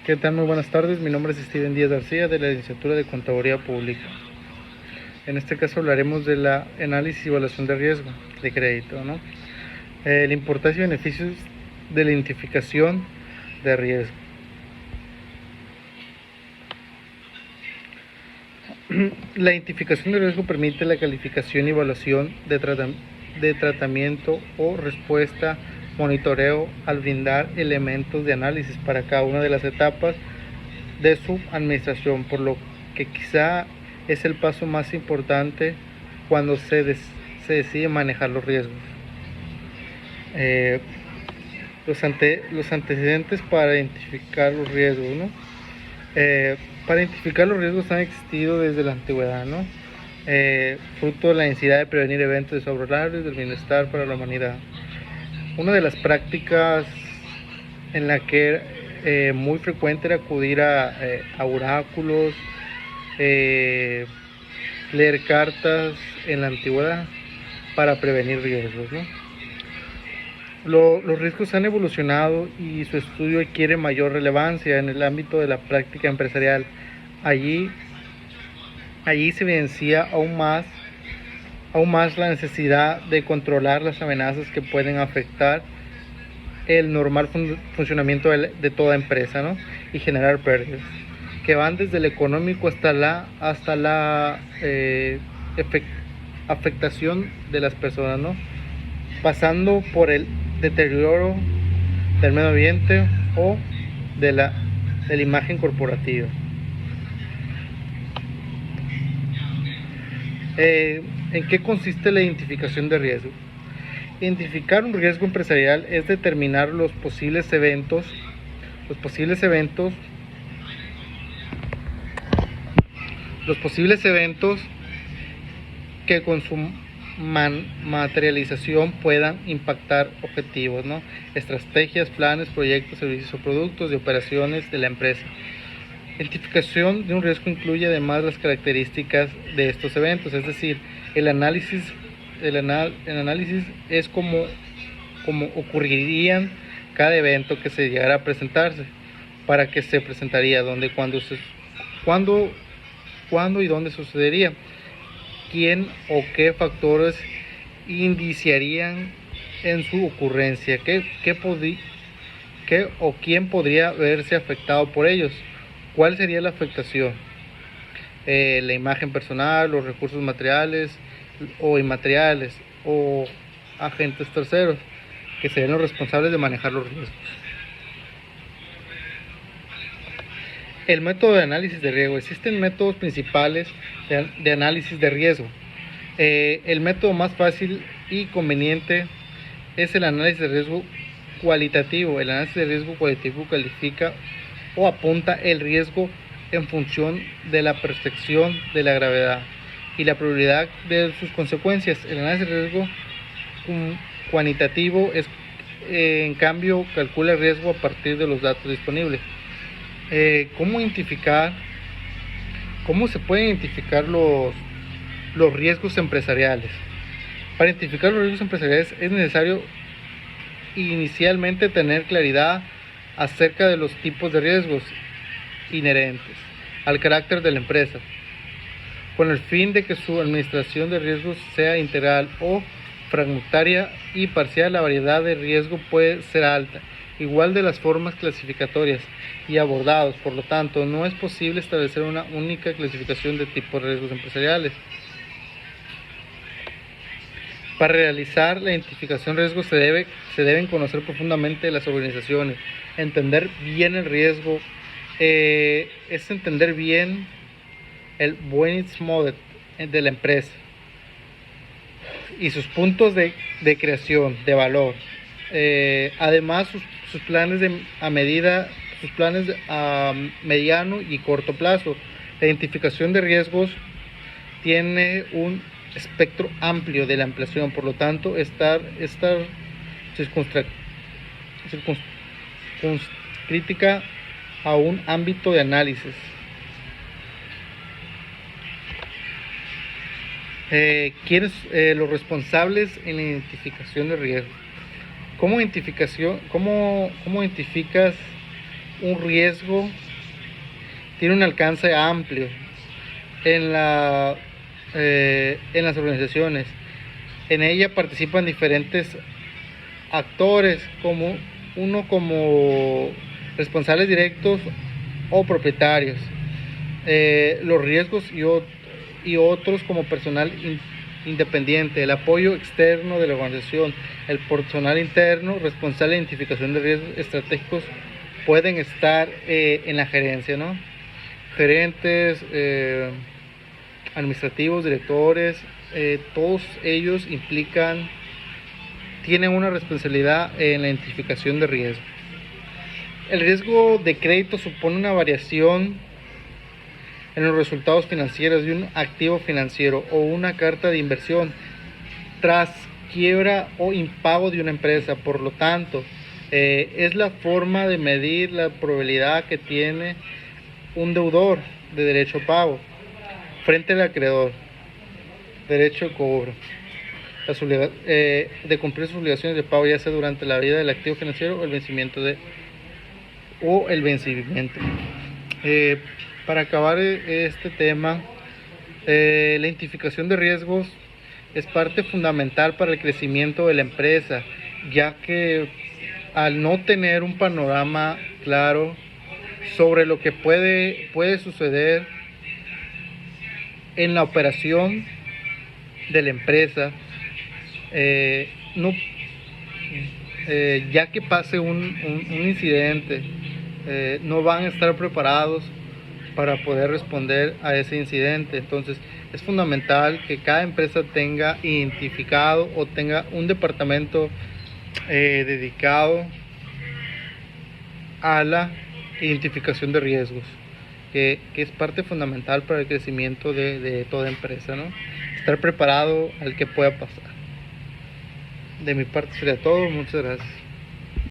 ¿Qué tal? Muy buenas tardes. Mi nombre es Steven Díaz García, de la licenciatura de Contaduría Pública. En este caso hablaremos de la análisis y evaluación de riesgo de crédito, ¿no? La importancia y beneficios de la identificación de riesgo. La identificación de riesgo permite la calificación y evaluación de tratamiento o respuesta, monitoreo, al brindar elementos de análisis para cada una de las etapas de su administración, por lo que quizá es el paso más importante cuando se decide manejar los riesgos. Los antecedentes para identificar los riesgos, ¿no? Para identificar los riesgos han existido desde la antigüedad, ¿no? Fruto de la necesidad de prevenir eventos desfavorables del bienestar para la humanidad. Una de las prácticas en la que muy frecuente era acudir a oráculos, leer cartas en la antigüedad para prevenir riesgos, ¿no? Los riesgos han evolucionado y su estudio adquiere mayor relevancia en el ámbito de la práctica empresarial. Allí se evidencia aún más la necesidad de controlar las amenazas que pueden afectar el normal funcionamiento de toda empresa, ¿no? Y generar pérdidas, que van desde el económico hasta la afectación de las personas, ¿no? Pasando por el deterioro del medio ambiente o de la imagen corporativa. ¿En qué consiste la identificación de riesgo? Identificar un riesgo empresarial es determinar los posibles eventos que con su materialización puedan impactar objetivos, ¿no? Estrategias, planes, proyectos, servicios o productos de operaciones de la empresa. Identificación de un riesgo incluye además las características de estos eventos, es decir, el análisis es como ocurrirían cada evento que se llegara a presentarse, para qué se presentaría, dónde, cuándo y dónde sucedería, quién o qué factores indiciarían en su ocurrencia, qué o quién podría verse afectado por ellos, cuál sería la afectación, la imagen personal, los recursos materiales o inmateriales o agentes terceros que serían los responsables de manejar los riesgos. El método de análisis de riesgo. Existen métodos principales de análisis de riesgo. El método más fácil y conveniente es el análisis de riesgo cualitativo. El análisis de riesgo cualitativo califica o apunta el riesgo en función de la percepción de la gravedad y la probabilidad de sus consecuencias. El análisis de riesgo cuantitativo en cambio calcula el riesgo a partir de los datos disponibles. ¿Cómo se pueden identificar los riesgos empresariales? Para identificar los riesgos empresariales es necesario inicialmente tener claridad acerca de los tipos de riesgos inherentes al carácter de la empresa, con el fin de que su administración de riesgos sea integral o fragmentaria y parcial. La variedad de riesgo puede ser alta, igual de las formas clasificatorias y abordados. Por lo tanto, no es posible establecer una única clasificación de tipos de riesgos empresariales. Para realizar la identificación de riesgos se deben conocer profundamente las organizaciones, entender bien el riesgo, es entender bien el business model de la empresa y sus puntos de creación de valor. Además, sus planes a mediano y corto plazo. La identificación de riesgos tiene un espectro amplio de la ampliación, por lo tanto, estar circunscrita a un ámbito de análisis. ¿Quiénes los responsables en la identificación de riesgo? ¿Cómo identificas un riesgo, tiene un alcance amplio en las organizaciones. En ella participan diferentes actores, como responsables directos o propietarios, los riesgos y otros como personal independiente, el apoyo externo de la organización, el personal interno responsable de identificación de riesgos estratégicos pueden estar en la gerencia, ¿no? Gerentes, administrativos, directores, todos ellos tienen una responsabilidad en la identificación de riesgo. El riesgo de crédito supone una variación en los resultados financieros de un activo financiero o una carta de inversión tras quiebra o impago de una empresa. Por lo tanto, es la forma de medir la probabilidad que tiene un deudor de derecho a pago frente al acreedor, derecho de cobro, de cumplir sus obligaciones de pago, ya sea durante la vida del activo financiero o el vencimiento. Para acabar este tema, la identificación de riesgos es parte fundamental para el crecimiento de la empresa, ya que al no tener un panorama claro sobre lo que puede suceder en la operación de la empresa, ya que pase un incidente, no van a estar preparados para poder responder a ese incidente. Entonces es fundamental que cada empresa tenga identificado o tenga un departamento dedicado a la identificación de riesgos, que es parte fundamental para el crecimiento de toda empresa, ¿no? Estar preparado al que pueda pasar. De mi parte sería todo. Muchas gracias.